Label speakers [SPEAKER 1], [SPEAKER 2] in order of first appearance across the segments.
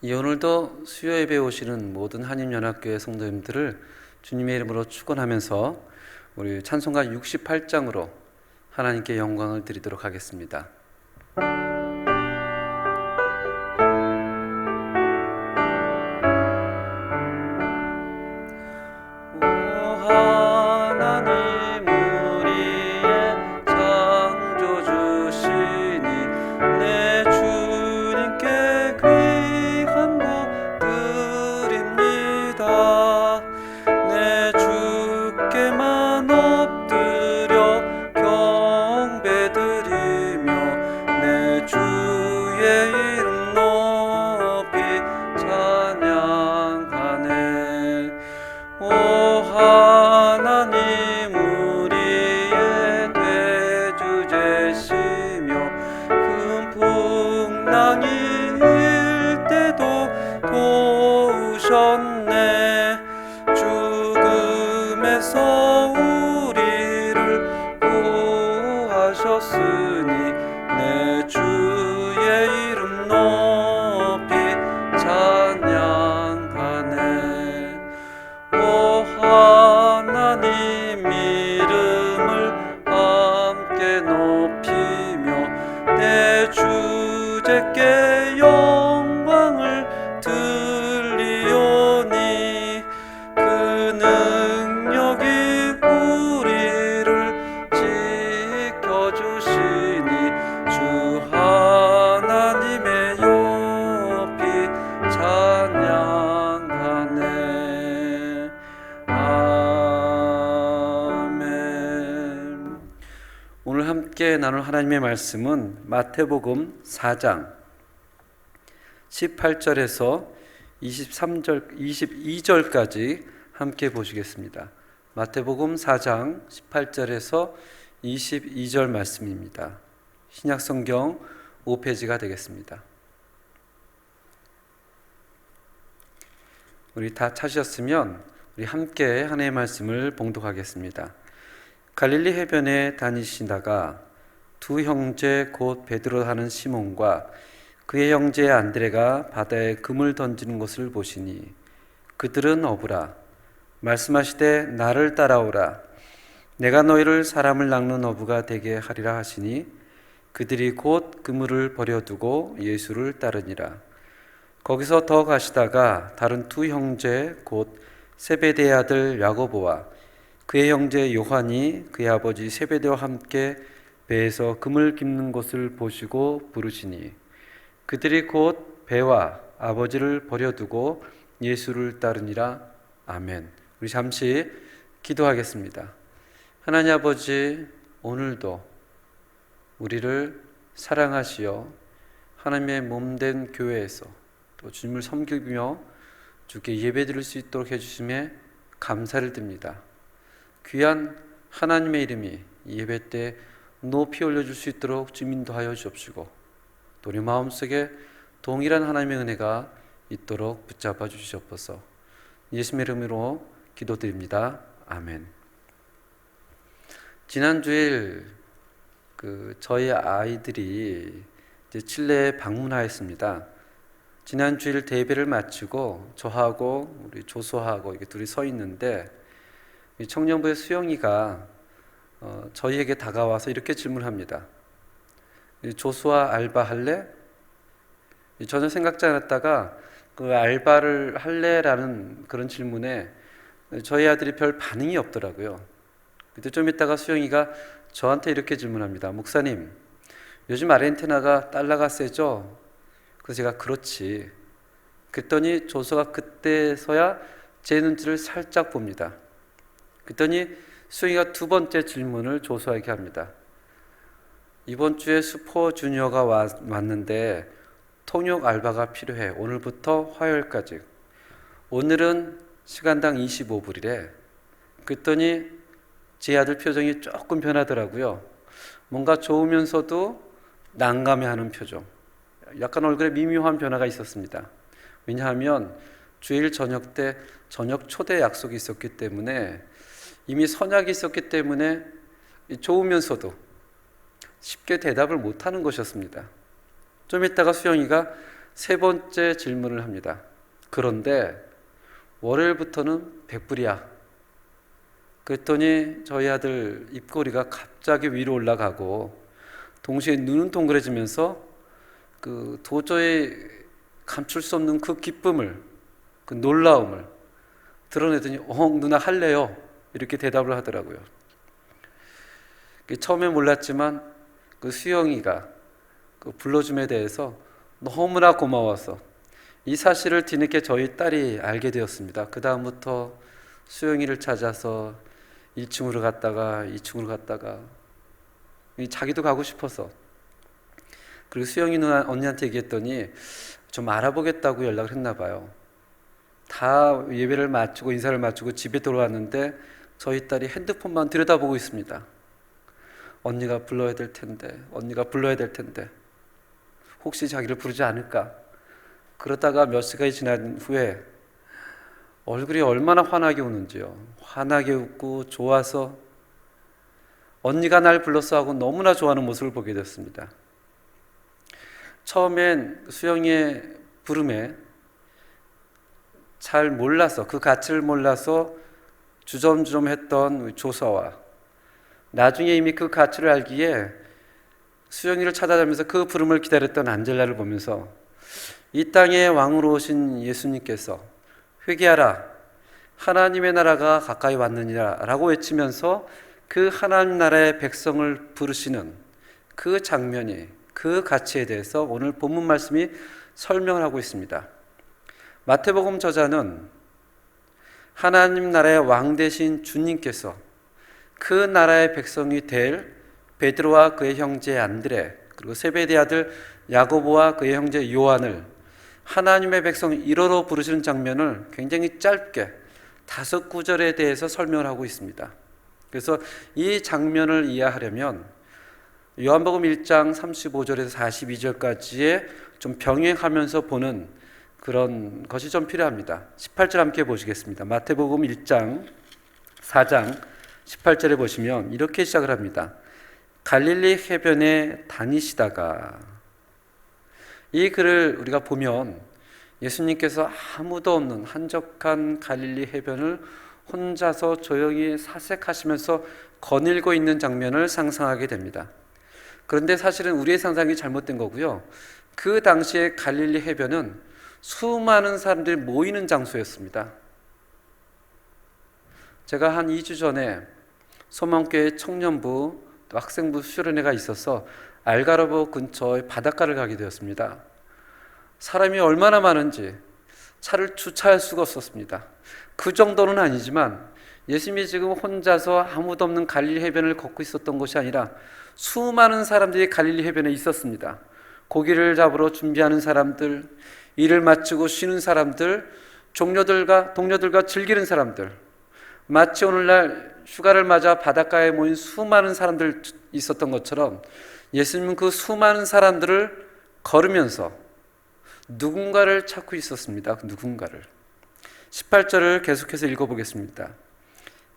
[SPEAKER 1] 오늘도 수요 예배 오시는 모든 한인연합교회 성도님들을 주님의 이름으로 축원하면서 우리 찬송가 68장으로 하나님께 영광을 드리도록 하겠습니다.
[SPEAKER 2] 죽음에서 우리를 구하셨으니 내 주의 이름 높이 찬양하네. 오 하나님 이름을 함께 높이며 내 주제께 영광을 들리오니 그 능력이 우리를 지켜주시니 주 하나님의 높이 찬양하네. 아멘.
[SPEAKER 1] 오늘 함께 나눌 하나님의 말씀은 마태복음 4장 18절에서 22절까지 함께 보시겠습니다. 마태복음 4장 18절에서 22절 말씀입니다. 신약성경 5페이지가 되겠습니다. 우리 다 찾으셨으면 우리 함께 하나님의 말씀을 봉독하겠습니다. 갈릴리 해변에 다니시다가 두 형제 곧 베드로 하는 시몬과 그의 형제 안드레가 바다에 금을 던지는 것을 보시니 그들은 어부라. 말씀하시되 나를 따라오라. 내가 너희를 사람을 낚는 어부가 되게 하리라 하시니 그들이 곧 그물을 버려두고 예수를 따르니라. 거기서 더 가시다가 다른 두 형제 곧 세베대의 아들 야고보와 그의 형제 요한이 그의 아버지 세베대와 함께 배에서 금을 깁는 것을 보시고 부르시니 그들이 곧 배와 아버지를 버려두고 예수를 따르니라. 아멘. 우리 잠시 기도하겠습니다. 하나님 아버지, 오늘도 우리를 사랑하시어 하나님의 몸된 교회에서 또 주님을 섬기며 주께 예배드릴 수 있도록 해주심에 감사를 드립니다. 귀한 하나님의 이름이 예배 때 높이 올려줄 수 있도록 주님 인도하여 주옵시고 또 우리 마음속에 동일한 하나님의 은혜가 있도록 붙잡아 주시옵소서. 예수님의 이름으로 기도드립니다. 아멘. 지난 주일 저희 아이들이 이제 칠레에 방문하였습니다. 지난 주일 대회를 마치고 저하고 우리 조수하고 이렇게 둘이 서 있는데 청년부의 수영이가 저희에게 다가와서 이렇게 질문합니다. 조수아 알바 할래? 전혀 생각지 않았다가 그 알바를 할래라는 그런 질문에 저희 아들이 별 반응이 없더라고요. 그때 좀 있다가 수영이가 저한테 이렇게 질문합니다. 목사님, 요즘 아르헨티나가 달러가 세죠? 그래서 제가 그렇지. 그랬더니 조수가 그때서야 제 눈치를 살짝 봅니다. 그랬더니 수영이가 두 번째 질문을 조수아에게 합니다. 이번 주에 슈퍼주니어가 왔는데 통역 알바가 필요해. 오늘부터 화요일까지. 오늘은 시간당 25불이래. 그랬더니 제 아들 표정이 조금 변하더라고요. 뭔가 좋으면서도 난감해하는 표정. 약간 얼굴에 미묘한 변화가 있었습니다. 왜냐하면 주일 저녁 때 저녁 초대 약속이 있었기 때문에 이미 선약이 있었기 때문에 좋으면서도 쉽게 대답을 못하는 것이었습니다. 좀 있다가 수영이가 세 번째 질문을 합니다. 그런데 월요일부터는 100불이야. 그랬더니 저희 아들 입꼬리가 갑자기 위로 올라가고 동시에 눈은 동그래지면서 도저히 감출 수 없는 그 기쁨을, 그 놀라움을 드러내더니 누나 할래요. 이렇게 대답을 하더라고요. 처음에 몰랐지만 그 수영이가 그 불러줌에 대해서 너무나 고마워서 이 사실을 뒤늦게 저희 딸이 알게 되었습니다. 그 다음부터 수영이를 찾아서 1층으로 갔다가 2층으로 갔다가 자기도 가고 싶어서, 그리고 수영이 누나 언니한테 얘기했더니 좀 알아보겠다고 연락을 했나 봐요. 다 예배를 마치고 인사를 마치고 집에 돌아왔는데 저희 딸이 핸드폰만 들여다보고 있습니다. 언니가 불러야 될 텐데, 언니가 불러야 될 텐데 혹시 자기를 부르지 않을까. 그러다가 몇 시간이 지난 후에 얼굴이 얼마나 환하게 우는지요. 환하게 웃고 좋아서 언니가 날 불렀어 하고 너무나 좋아하는 모습을 보게 됐습니다. 처음엔 수영이의 부름에 잘 몰라서, 그 가치를 몰라서 주섬주섬 했던 조서와 나중에 이미 그 가치를 알기에 수영이를 찾아다니면서 그 부름을 기다렸던 안젤라를 보면서 이 땅의 왕으로 오신 예수님께서 회개하라, 하나님의 나라가 가까이 왔느니라 라고 외치면서 그 하나님 나라의 백성을 부르시는 그 장면이, 그 가치에 대해서 오늘 본문 말씀이 설명을 하고 있습니다. 마태복음 저자는 하나님 나라의 왕 되신 주님께서 그 나라의 백성이 될 베드로와 그의 형제 안드레, 그리고 세베대 아들 야고보와 그의 형제 요한을 하나님의 백성 1호로 부르시는 장면을 굉장히 짧게 5구절에 대해서 설명을 하고 있습니다. 그래서 이 장면을 이해하려면 요한복음 1장 35절에서 42절까지의 좀 병행하면서 보는 그런 것이 좀 필요합니다. 18절 함께 보시겠습니다. 마태복음 1장 4장 18절에 보시면 이렇게 시작을 합니다. 갈릴리 해변에 다니시다가, 이 글을 우리가 보면 예수님께서 아무도 없는 한적한 갈릴리 해변을 혼자서 조용히 사색하시면서 거닐고 있는 장면을 상상하게 됩니다. 그런데 사실은 우리의 상상이 잘못된 거고요. 그 당시에 갈릴리 해변은 수많은 사람들이 모이는 장소였습니다. 제가 한 2주 전에 소망교회 청년부 또 학생부 수련회가 있어서 알가르보 근처의 바닷가를 가게 되었습니다. 사람이 얼마나 많은지 차를 주차할 수가 없었습니다. 그 정도는 아니지만 예수님이 지금 혼자서 아무도 없는 갈릴리 해변을 걷고 있었던 것이 아니라 수많은 사람들이 갈릴리 해변에 있었습니다. 고기를 잡으러 준비하는 사람들, 일을 마치고 쉬는 사람들, 동료들과 즐기는 사람들, 마치 오늘날 휴가를 맞아 바닷가에 모인 수많은 사람들 있었던 것처럼 예수님은 그 수많은 사람들을 걸으면서 누군가를 찾고 있었습니다. 누군가를. 18절을 계속해서 읽어보겠습니다.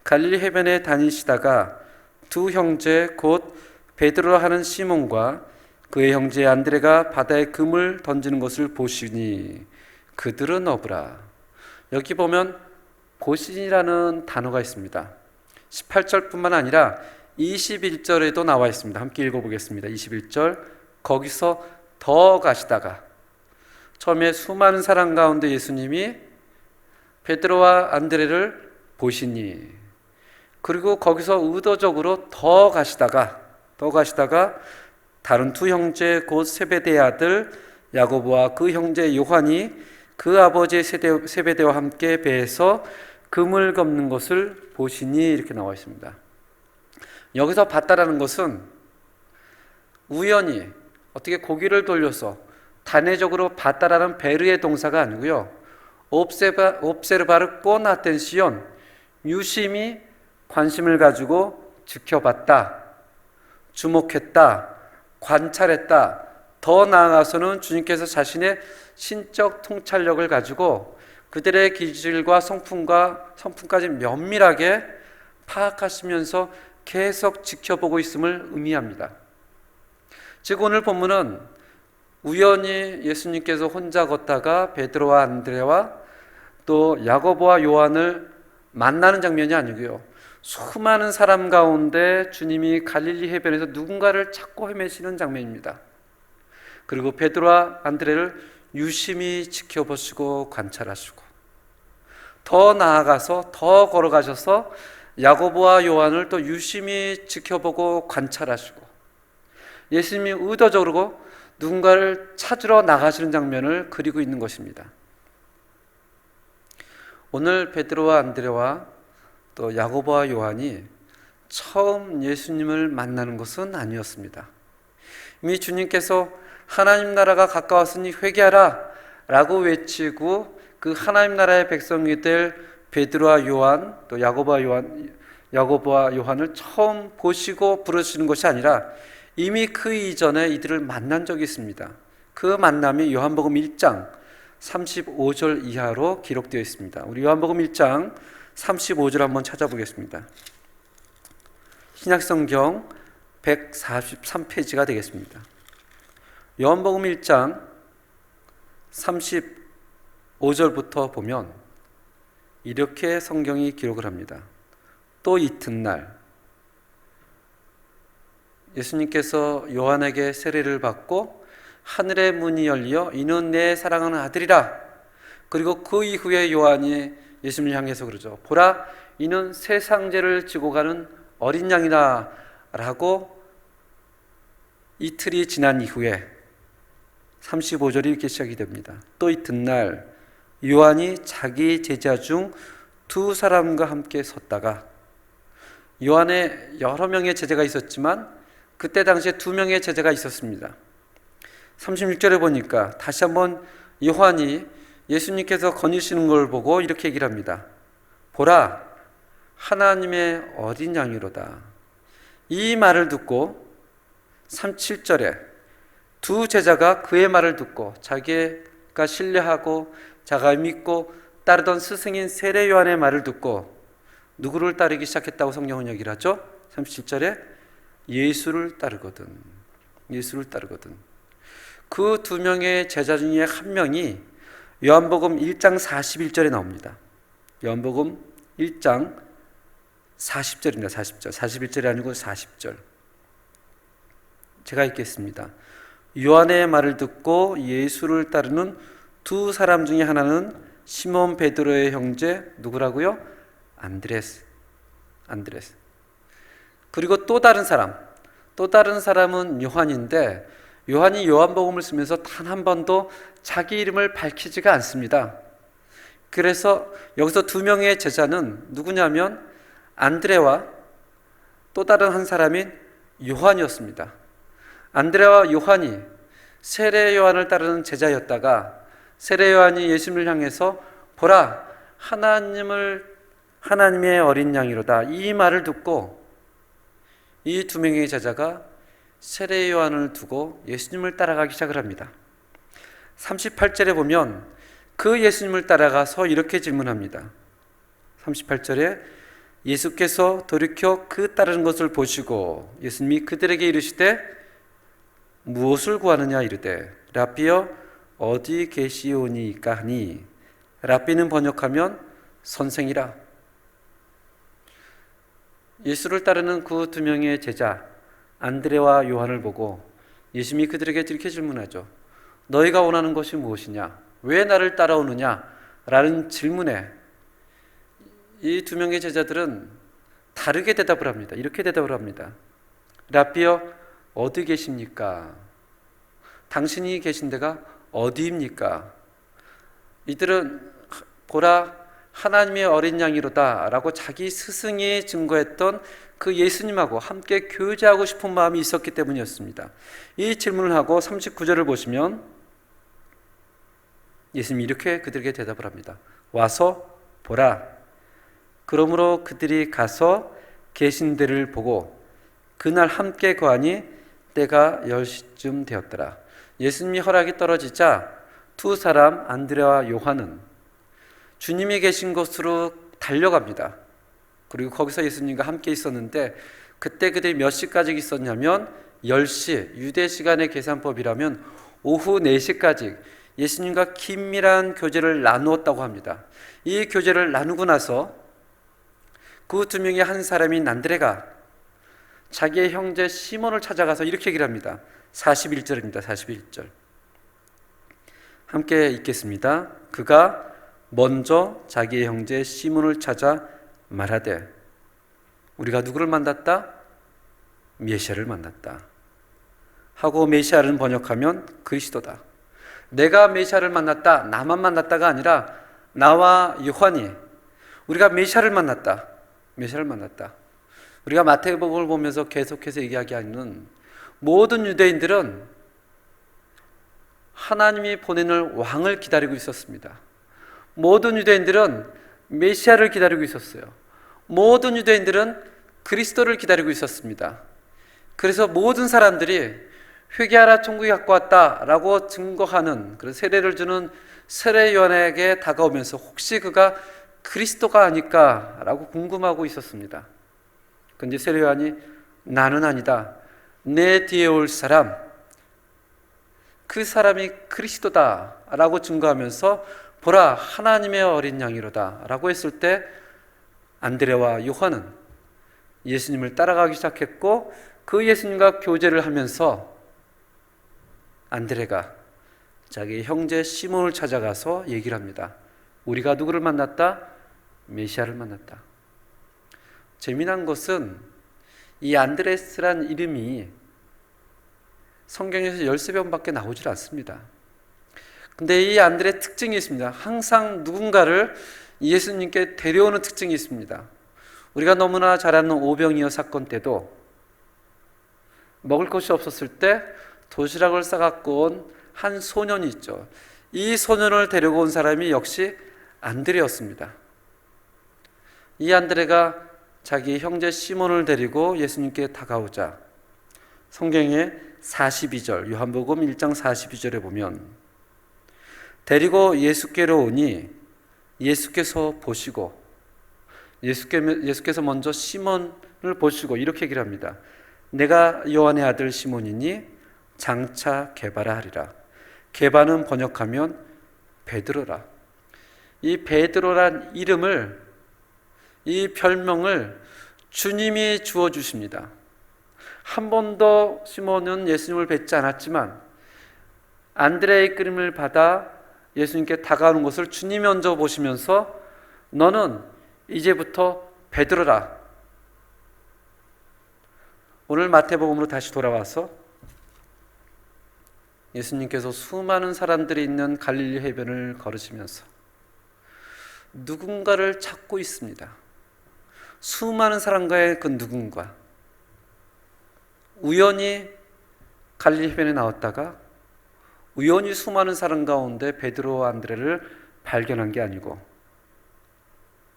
[SPEAKER 1] 갈릴리 해변에 다니시다가 두 형제 곧 베드로라 하는 시몬과 그의 형제 안드레가 바다에 금을 던지는 것을 보시니 그들은 어부라. 여기 보면 보시니라는 단어가 있습니다. 18절뿐만 아니라 21절에도 나와 있습니다. 함께 읽어보겠습니다. 21절, 거기서 더 가시다가, 처음에 수많은 사람 가운데 예수님이 베드로와 안드레를 보시니, 그리고 거기서 의도적으로 더 가시다가 다른 두 형제 곧 세베대의 아들 야고보와 그 형제 요한이 그 아버지 세베대와 함께 배에서 금을 걷는 것을 보시니, 이렇게 나와 있습니다. 여기서 봤다라는 것은 우연히 어떻게 고기를 돌려서 단회적으로 봤다라는 베르의 동사가 아니고요. 옵세르바르 꼰 아텐시온, 유심히 관심을 가지고 지켜봤다, 주목했다, 관찰했다. 더 나아가서는 주님께서 자신의 신적 통찰력을 가지고 그들의 기질과 성품까지 면밀하게 파악하시면서 계속 지켜보고 있음을 의미합니다. 즉 오늘 본문은 우연히 예수님께서 혼자 걷다가 베드로와 안드레와 또 야고보와 요한을 만나는 장면이 아니고요, 수많은 사람 가운데 주님이 갈릴리 해변에서 누군가를 찾고 헤매시는 장면입니다. 그리고 베드로와 안드레를 유심히 지켜보시고 관찰하시고, 더 나아가서 더 걸어가셔서 야고보와 요한을 또 유심히 지켜보고 관찰하시고, 예수님이 의도적으로 누군가를 찾으러 나가시는 장면을 그리고 있는 것입니다. 오늘 베드로와 안드레와 또 야고보와 요한이 처음 예수님을 만나는 것은 아니었습니다. 이미 주님께서 하나님 나라가 가까웠으니 회개하라 라고 외치고 그 하나님 나라의 백성이 될 베드로와 요한 또 야고보와 요한을 처음 보시고 부르시는 것이 아니라 이미 그 이전에 이들을 만난 적이 있습니다. 그 만남이 요한복음 1장 35절 이하로 기록되어 있습니다. 우리 요한복음 1장 35절 한번 찾아보겠습니다. 신약성경 143페이지가 되겠습니다. 요한복음 1장 35절부터 보면 이렇게 성경이 기록을 합니다. 또 이튿날 예수님께서 요한에게 세례를 받고 하늘의 문이 열려 이는 내 사랑하는 아들이라. 그리고 그 이후에 요한이 예수님을 향해서 그러죠. 보라, 이는 세상 죄를 지고 가는 어린 양이다 라고 이틀이 지난 이후에 35절이 이렇게 시작이 됩니다. 또 이튿날 요한이 자기 제자 중 두 사람과 함께 섰다가, 요한의 여러 명의 제자가 있었지만 그때 당시에 두 명의 제자가 있었습니다. 36절에 보니까 다시 한번 요한이 예수님께서 거니시는 걸 보고 이렇게 얘기를 합니다. 보라, 하나님의 어린 양이로다. 이 말을 듣고 37절에 두 제자가 그의 말을 듣고 자기가 신뢰하고 자가 믿고 따르던 스승인 세례 요한의 말을 듣고 누구를 따르기 시작했다고 성경은 얘기를 하죠? 37절에 예수를 따르거든. 예수를 따르거든. 그 두 명의 제자 중에 한 명이 요한복음 1장 41절에 나옵니다. 요한복음 1장 40절입니다. 40절. 41절이 아니고 40절. 제가 읽겠습니다. 요한의 말을 듣고 예수를 따르는 두 사람 중에 하나는 시몬 베드로의 형제 누구라고요? 안드레스. 그리고 또 다른 사람은 요한인데, 요한이 요한복음을 쓰면서 단 한 번도 자기 이름을 밝히지가 않습니다. 그래서 여기서 두 명의 제자는 누구냐면 안드레와 또 다른 한 사람인 요한이었습니다. 안드레와 요한이 세례 요한을 따르는 제자였다가 세례 요한이 예수님을 향해서 보라, 하나님의 어린 양이로다 이 말을 듣고 이 두 명의 제자가 세례 요한을 두고 예수님을 따라가기 시작을 합니다. 38절에 보면 그 예수님을 따라가서 이렇게 질문합니다. 38절에 예수께서 돌이켜 그 따르는 것을 보시고 예수님이 그들에게 이르시되 무엇을 구하느냐 이르되 랍비여 어디 계시오니까 하니, 랍비는 번역하면 선생이라. 예수를 따르는 그 두 명의 제자 안드레와 요한을 보고 예수님이 그들에게 이렇게 질문하죠. 너희가 원하는 것이 무엇이냐? 왜 나를 따라오느냐? 라는 질문에 이 두 명의 제자들은 다르게 대답을 합니다. 이렇게 대답을 합니다. 랍비여 어디 계십니까? 당신이 계신 데가 어디입니까? 이들은 보라, 하나님의 어린 양이로다 라고 자기 스승이 증거했던 그 예수님하고 함께 교제하고 싶은 마음이 있었기 때문이었습니다. 이 질문을 하고 39절을 보시면 예수님이 이렇게 그들에게 대답을 합니다. 와서 보라. 그러므로 그들이 가서 계신 데를 보고 그날 함께 거하니 때가 10시쯤 되었더라. 예수님이 허락이 떨어지자 두 사람 안드레와 요한은 주님이 계신 곳으로 달려갑니다. 그리고 거기서 예수님과 함께 있었는데 그때 그들이 몇 시까지 있었냐면 10시, 유대 시간의 계산법이라면 오후 4시까지 예수님과 긴밀한 교제를 나누었다고 합니다. 이 교제를 나누고 나서 그 두 명의 한 사람인 안드레가 자기의 형제 시몬을 찾아가서 이렇게 얘기를 합니다. 41절입니다. 41절. 함께 읽겠습니다. 그가 먼저 자기의 형제 시몬을 찾아 말하되 우리가 누구를 만났다? 메시아를 만났다 하고, 메시아를 번역하면 그리스도다. 내가 메시아를 만났다, 나만 만났다가 아니라 나와 요한이 우리가 메시아를 만났다. 메시아를 만났다. 우리가 마태복음을 보면서 계속해서 이야기하는 모든 유대인들은 하나님이 보내는 왕을 기다리고 있었습니다. 모든 유대인들은 메시아를 기다리고 있었어요. 모든 유대인들은 그리스도를 기다리고 있었습니다. 그래서 모든 사람들이 회개하라 천국이 갖고 왔다라고 증거하는 그런 세례를 주는 세례 요한에게 다가오면서 혹시 그가 그리스도가 아닐까라고 궁금하고 있었습니다. 그런데 세례 요한이 나는 아니다, 내 뒤에 올 사람, 그 사람이 그리스도다라고 증거하면서 보라 하나님의 어린 양이로다라고 했을 때 안드레와 요한은 예수님을 따라가기 시작했고, 그 예수님과 교제를 하면서 안드레가 자기 형제 시몬을 찾아가서 얘기를 합니다. 우리가 누구를 만났다? 메시아를 만났다. 재미난 것은 이 안드레스란 이름이 성경에서 13번밖에 나오질 않습니다. 근데 이 안드레의 특징이 있습니다. 항상 누군가를 예수님께 데려오는 특징이 있습니다. 우리가 너무나 잘 아는 오병이어 사건 때도 먹을 것이 없었을 때 도시락을 싸갖고 온 한 소년이 있죠. 이 소년을 데리고 온 사람이 역시 안드레였습니다. 이 안드레가 자기 형제 시몬을 데리고 예수님께 다가오자 성경의 42절, 요한복음 1장 42절에 보면 데리고 예수께로 오니 예수께서 보시고, 예수께서 먼저 시몬을 보시고 이렇게 얘기를 합니다. 내가 요한의 아들 시몬이니 장차 게바라 하리라. 게바는 번역하면 베드로라. 이 베드로란 이름을, 이 별명을 주님이 주어 주십니다. 한 번도 시몬은 예수님을 뵙지 않았지만 안드레의 이끌림을 받아 예수님께 다가오는 것을 주님이 먼저 보시면서 너는 이제부터 베드로라. 오늘 마태복음으로 다시 돌아와서 예수님께서 수많은 사람들이 있는 갈릴리 해변을 걸으시면서 누군가를 찾고 있습니다. 수많은 사람과의 그 누군가. 우연히 갈릴리 해변에 나왔다가 우연히 수많은 사람 가운데 베드로와 안드레를 발견한 게 아니고,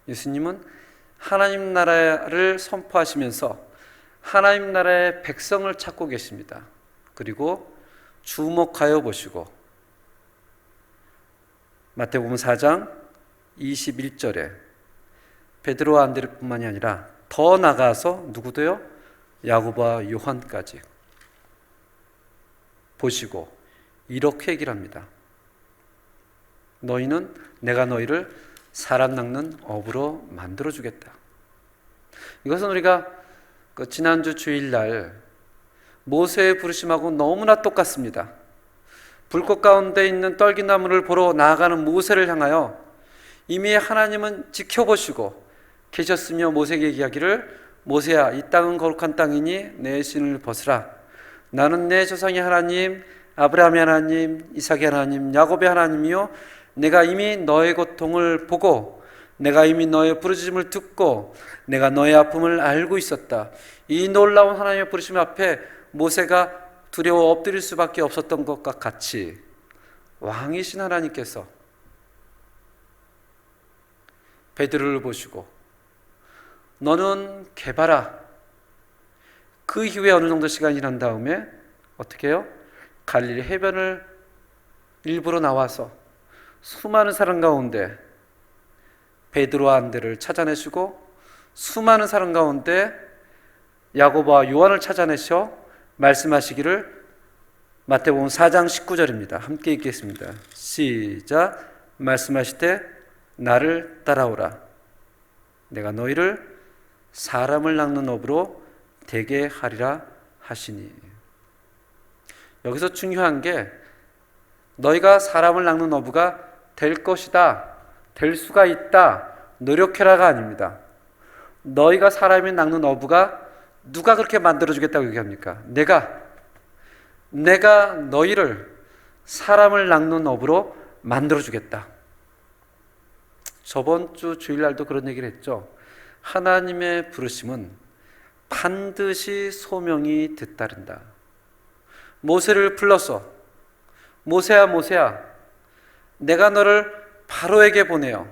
[SPEAKER 1] 예수님은 하나님 나라를 선포하시면서 하나님 나라의 백성을 찾고 계십니다. 그리고 주목하여 보시고 마태복음 4장 21절에 베드로와 안드레뿐만이 아니라 더 나가서 누구도요? 야고보와 요한까지 보시고 이렇게 얘기를 합니다. 너희는 내가 너희를 사람 낚는 어부로 만들어 주겠다. 이것은 우리가 지난주 주일날 모세의 부르심하고 너무나 똑같습니다. 불꽃 가운데 있는 떨기나무를 보러 나아가는 모세를 향하여 이미 하나님은 지켜보시고 계셨으며 모세에게 얘기하기를 모세야, 이 땅은 거룩한 땅이니 내 신을 벗으라. 나는 내 조상의 하나님, 아브라함의 하나님, 이삭의 하나님, 야곱의 하나님이요 내가 이미 너의 고통을 보고 내가 이미 너의 부르짖음을 듣고 내가 너의 아픔을 알고 있었다. 이 놀라운 하나님의 부르심 앞에 모세가 두려워 엎드릴 수밖에 없었던 것과 같이 왕이신 하나님께서 베드로를 보시고 너는 게바라. 그 이후에 어느 정도 시간이 지난 다음에 어떻게 해요? 갈릴리 해변을 일부러 나와서 수많은 사람 가운데 베드로와 안드레를 찾아내시고 수많은 사람 가운데 야고보와 요한을 찾아내셔 말씀하시기를 마태복음 4장 19절입니다. 함께 읽겠습니다. 시작. 말씀하실 때 나를 따라오라. 내가 너희를 사람을 낚는 업으로 되게 하리라 하시니. 여기서 중요한 게 너희가 사람을 낚는 어부가 될 것이다, 될 수가 있다, 노력해라가 아닙니다. 너희가 사람이 낚는 어부가 누가 그렇게 만들어주겠다고 얘기합니까? 내가 너희를 사람을 낚는 어부로 만들어주겠다. 저번 주 주일날도 그런 얘기를 했죠. 하나님의 부르심은 반드시 소명이 뒤따른다. 모세를 불러서 모세야 모세야, 내가 너를 바로에게 보내어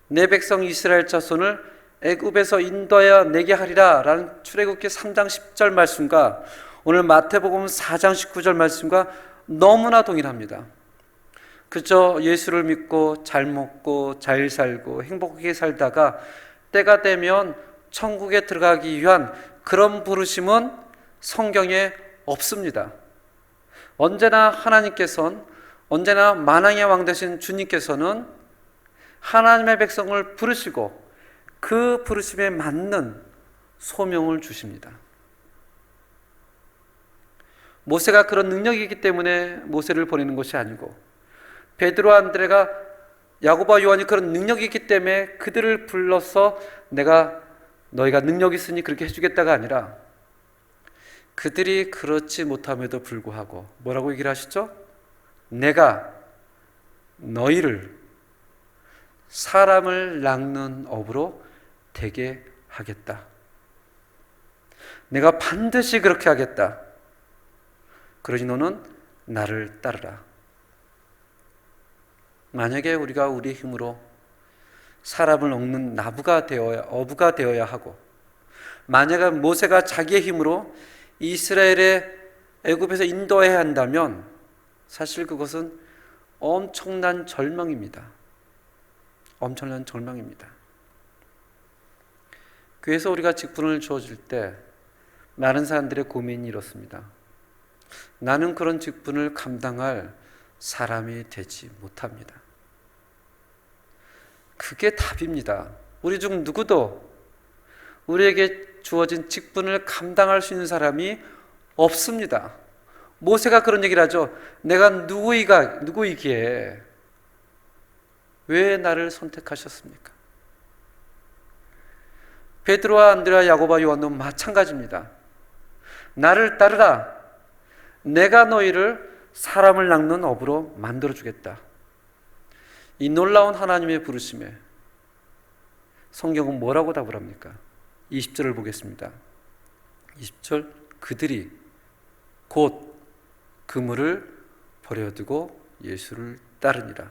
[SPEAKER 1] 내 백성 이스라엘 자손을 애굽에서 인도하여 내게 하리라 라는 출애굽기 3장 10절 말씀과 오늘 마태복음 4장 19절 말씀과 너무나 동일합니다. 그저 예수를 믿고 잘 먹고 잘 살고 행복하게 살다가 때가 되면 천국에 들어가기 위한 그런 부르심은 성경에 없습니다. 언제나 하나님께서는, 언제나 만왕의 왕 되신 주님께서는 하나님의 백성을 부르시고 그 부르심에 맞는 소명을 주십니다. 모세가 그런 능력이 있기 때문에 모세를 보내는 것이 아니고, 베드로 안드레가 야고보와 요한이 그런 능력이 있기 때문에 그들을 불러서 너희가 능력이 있으니 그렇게 해주겠다가 아니라, 그들이 그렇지 못함에도 불구하고 뭐라고 얘기를 하시죠? 내가 너희를 사람을 낚는 업으로 되게 하겠다. 내가 반드시 그렇게 하겠다. 그러니 너는 나를 따르라. 만약에 우리가 우리의 힘으로 사람을 낚는 어부가 되어야 하고, 만약에 모세가 자기의 힘으로 이스라엘의 애굽에서 인도해야 한다면 사실 그것은 엄청난 절망입니다. 엄청난 절망입니다. 그래서 우리가 직분을 주어질 때 많은 사람들의 고민이 이렇습니다. 나는 그런 직분을 감당할 사람이 되지 못합니다. 그게 답입니다. 우리 중 누구도 우리에게 주어진 직분을 감당할 수 있는 사람이 없습니다. 모세가 그런 얘기를 하죠. 내가 누구이기에 왜 나를 선택하셨습니까? 베드로와 안드레와 야고보와 요한도 마찬가지입니다. 나를 따르라. 내가 너희를 사람을 낚는 업으로 만들어주겠다. 이 놀라운 하나님의 부르심에 성경은 뭐라고 답을 합니까? 20절을 보겠습니다. 20절, 그들이 곧 그물을 버려두고 예수를 따르니라.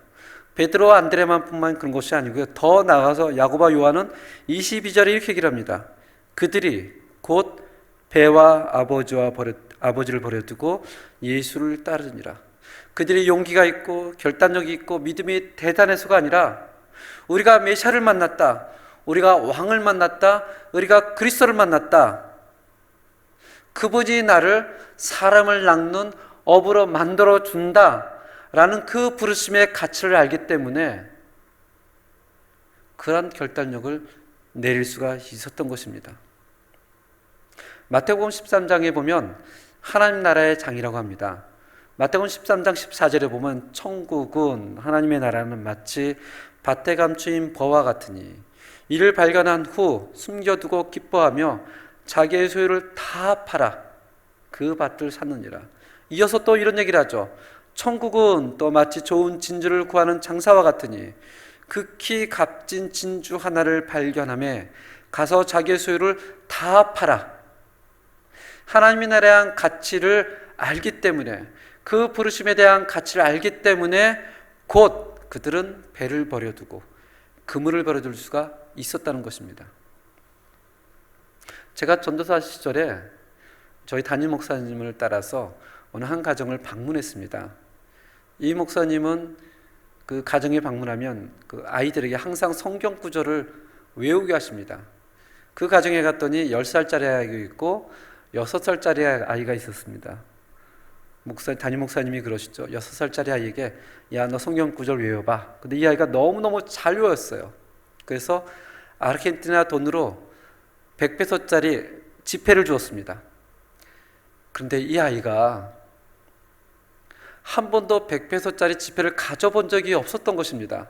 [SPEAKER 1] 베드로와 안드레만 뿐만 그런 것이 아니고요. 더 나아가서 야고보와 요한은 22절에 이렇게 얘기를 합니다. 그들이 곧 배와 아버지를 버려두고 예수를 따르니라. 그들이 용기가 있고 결단력이 있고 믿음이 대단해서가 아니라, 우리가 메시아를 만났다, 우리가 왕을 만났다, 우리가 그리스도를 만났다, 그분이 나를 사람을 낚는 업으로 만들어 준다라는 그 부르심의 가치를 알기 때문에 그런 결단력을 내릴 수가 있었던 것입니다. 마태복음 13장에 보면 하나님 나라의 장이라고 합니다. 마태복음 13장 14절에 보면 천국은, 하나님의 나라는 마치 밭에 감추인 벌과 같으니 이를 발견한 후 숨겨두고 기뻐하며 자기의 소유를 다 팔아 그 밭을 샀느니라. 이어서 또 이런 얘기를 하죠. 천국은 또 마치 좋은 진주를 구하는 장사와 같으니 극히 값진 진주 하나를 발견하며 가서 자기의 소유를 다 팔아. 하나님의 나라에 대한 가치를 알기 때문에, 그 부르심에 대한 가치를 알기 때문에 곧 그들은 배를 버려두고 그물을 버려둘 수가 있었다는 것입니다. 제가 전도사 시절에 저희 담임 목사님을 따라서 어느 한 가정을 방문했습니다. 이 목사님은 그 가정에 방문하면 그 아이들에게 항상 성경 구절을 외우게 하십니다. 그 가정에 갔더니 10살짜리 아이가 있고 6살짜리 아이가 있었습니다. 담임 목사님이 그러시죠. 6살짜리 아이에게 야, 너 성경 구절 외워봐. 근데 이 아이가 너무너무 잘 외웠어요. 그래서 아르헨티나 돈으로 100페소짜리 지폐를 주었습니다. 그런데 이 아이가 한 번도 100페소짜리 지폐를 가져본 적이 없었던 것입니다.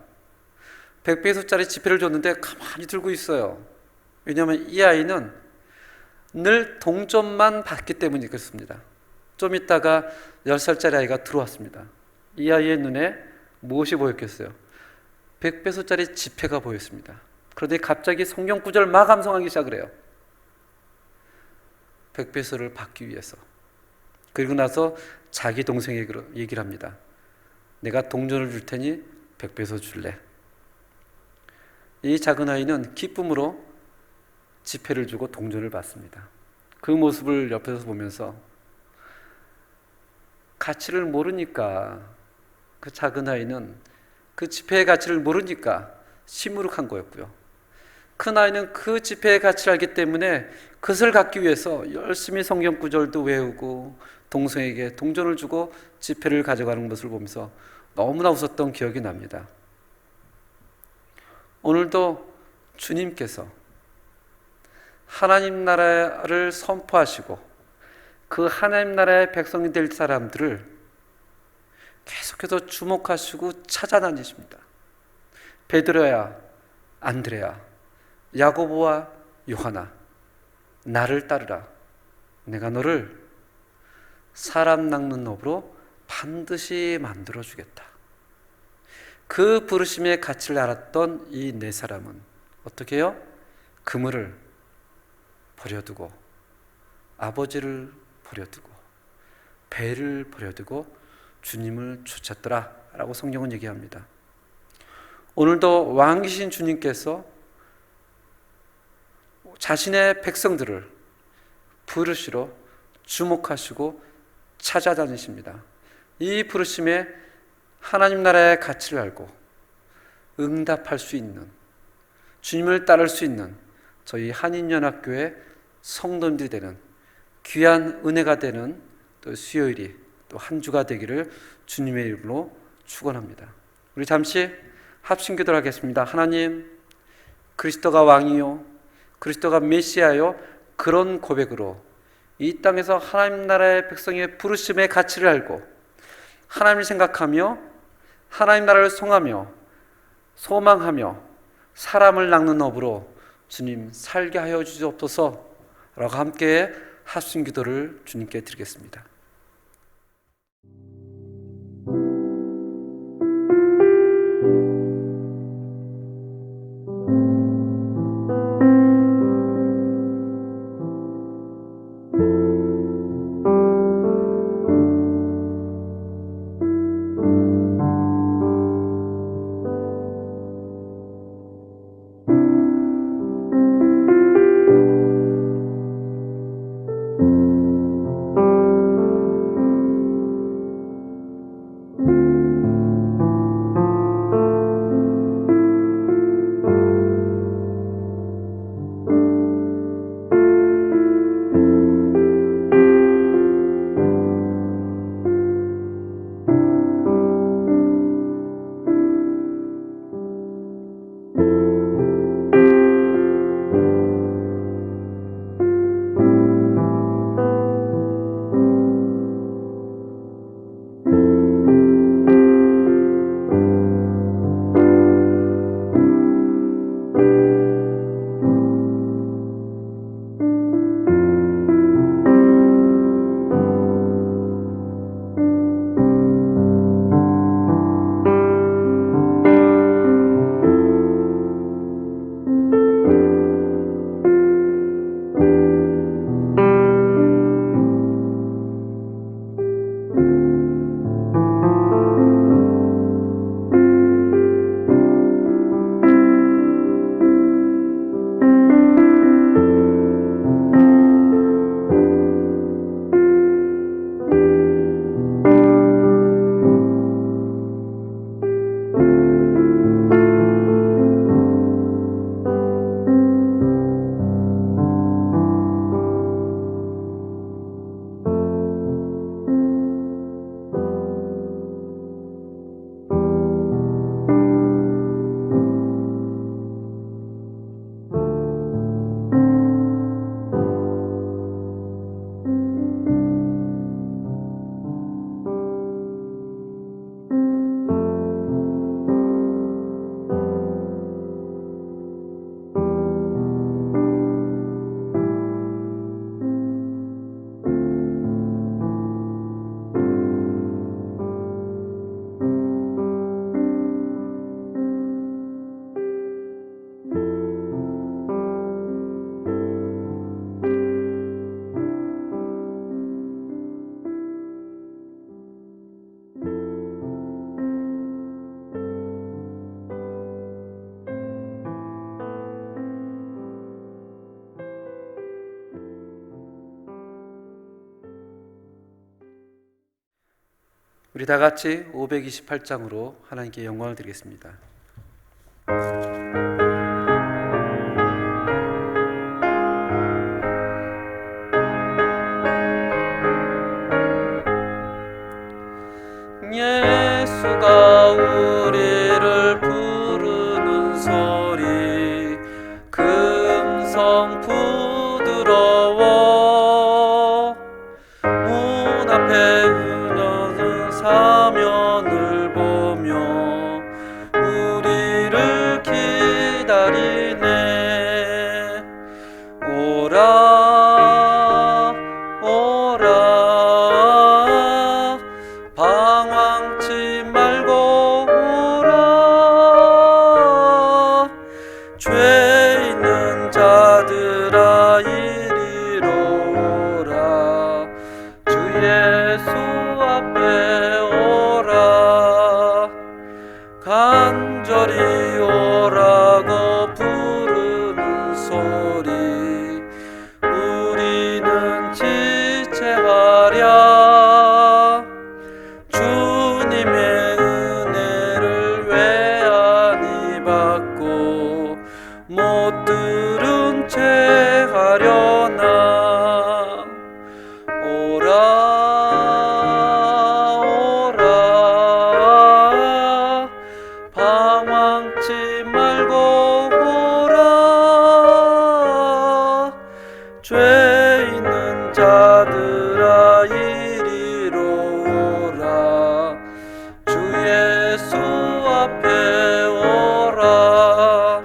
[SPEAKER 1] 100페소짜리 지폐를 줬는데 가만히 들고 있어요. 왜냐하면 이 아이는 늘 동전만 받기 때문이 그렇습니다. 좀 있다가 10살짜리 아이가 들어왔습니다. 이 아이의 눈에 무엇이 보였겠어요? 100페소짜리 지폐가 보였습니다. 그런데 갑자기 성경 구절 막 암송하기 시작을 해요. 100페소를 받기 위해서. 그리고 나서 자기 동생에게 얘기를 합니다. 내가 동전을 줄 테니 100페소 줄래? 이 작은 아이는 기쁨으로 지폐를 주고 동전을 받습니다. 그 모습을 옆에서 보면서 가치를 모르니까, 그 작은 아이는 그 지폐의 가치를 모르니까 시무룩한 거였고요. 큰 아이는 그 지폐의 가치를 알기 때문에 그것을 갖기 위해서 열심히 성경 구절도 외우고 동생에게 동전을 주고 지폐를 가져가는 것을 보면서 너무나 웃었던 기억이 납니다. 오늘도 주님께서 하나님 나라를 선포하시고 그 하나님 나라의 백성이 될 사람들을 계속해서 주목하시고 찾아다니십니다. 베드로야, 안드레야, 야고보와 요하나, 나를 따르라. 내가 너를 사람 낚는 업으로 반드시 만들어주겠다. 그 부르심의 가치를 알았던 이 네 사람은 어떻게 해요? 그물을 버려두고, 아버지를 버려두고, 배를 버려두고 주님을 쫓았더라 라고 성경은 얘기합니다. 오늘도 왕이신 주님께서 자신의 백성들을 부르시러 주목하시고 찾아다니십니다. 이 부르심에 하나님 나라의 가치를 알고 응답할 수 있는, 주님을 따를 수 있는 저희 한인연합교회 성도님들이 되는 귀한 은혜가 되는 또 수요일이 또 한 주가 되기를 주님의 이름으로 축원합니다. 우리 잠시 합심기도를 하겠습니다. 하나님, 그리스도가 왕이요 그리스도가 메시아요, 그런 고백으로 이 땅에서 하나님 나라의 백성의 부르심의 가치를 알고 하나님을 생각하며 하나님 나라를 송하며 소망하며 사람을 낚는 업으로 주님 살게 하여 주시옵소서 라고 함께 합심기도를 주님께 드리겠습니다. 우리 다 같이 528장으로 하나님께 영광을 드리겠습니다.
[SPEAKER 2] 예수가 우리를 부르는 소리 그 음성 부드러워 문 앞에 흐르는 사면을 보며 우리를 기다리네. 오라 오라 방황치 말고 오라. 죄 있는 자들아 이리로 오라. 주 예수 앞에 오라. 간절히 오라고 부르는 소리 우리는 지체하랴. 주님의 은혜를 왜 아니 받고 못 들은 채 하려나. 오라 오라 방황치 말고 오라. 죄 있는 자들아 이리로 오라. 주 예수 앞에 오라.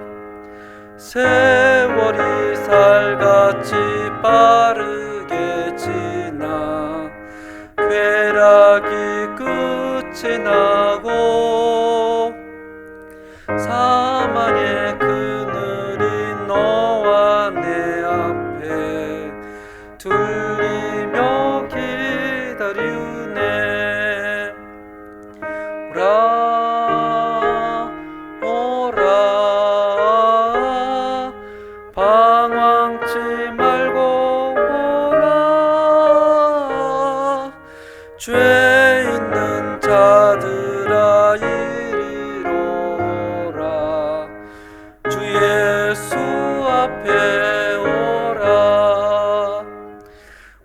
[SPEAKER 2] 세월이 살같이 빠르게 지나 쾌락이 끝이 나고 사망의 그늘이 너와 내 앞에 들리며 기다리네. 오라 오라 방황치 말고 오라. 죄 있는 자들아 이리로 오라. 주 예수 앞에 오라.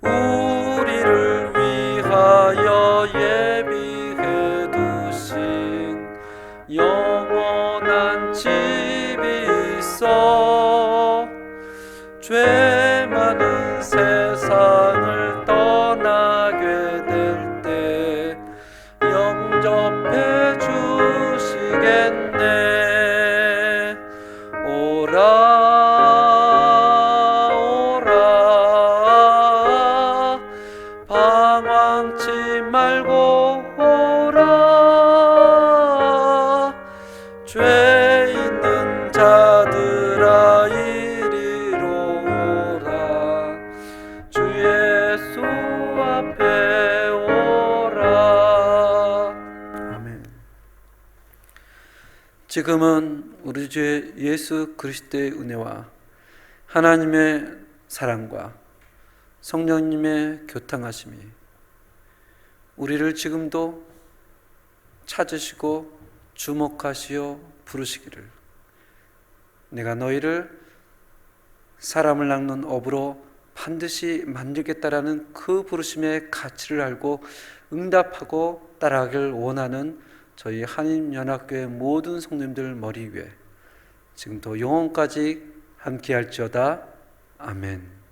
[SPEAKER 2] 우리를 위하여 예비해 두신 영원한 집이 있어. 죄 많은 세상을 떠나게 될 때 영접해 주시겠네. 오라 오라 방황치 말고 오라. 죄 있는 자들아 이리로 오라. 주 예수 앞에 오라.
[SPEAKER 1] 아멘. 지금은 우리 주 예수 그리스도의 은혜와 하나님의 사랑과 성령님의 교통하심이 우리를 지금도 찾으시고 주목하시어 부르시기를, 내가 너희를 사람을 낚는 업으로 반드시 만들겠다라는 그 부르심의 가치를 알고 응답하고 따라가길 원하는 저희 한인연합교회 모든 성도님들 머리 위에 지금도 영원까지 함께할지어다. 아멘.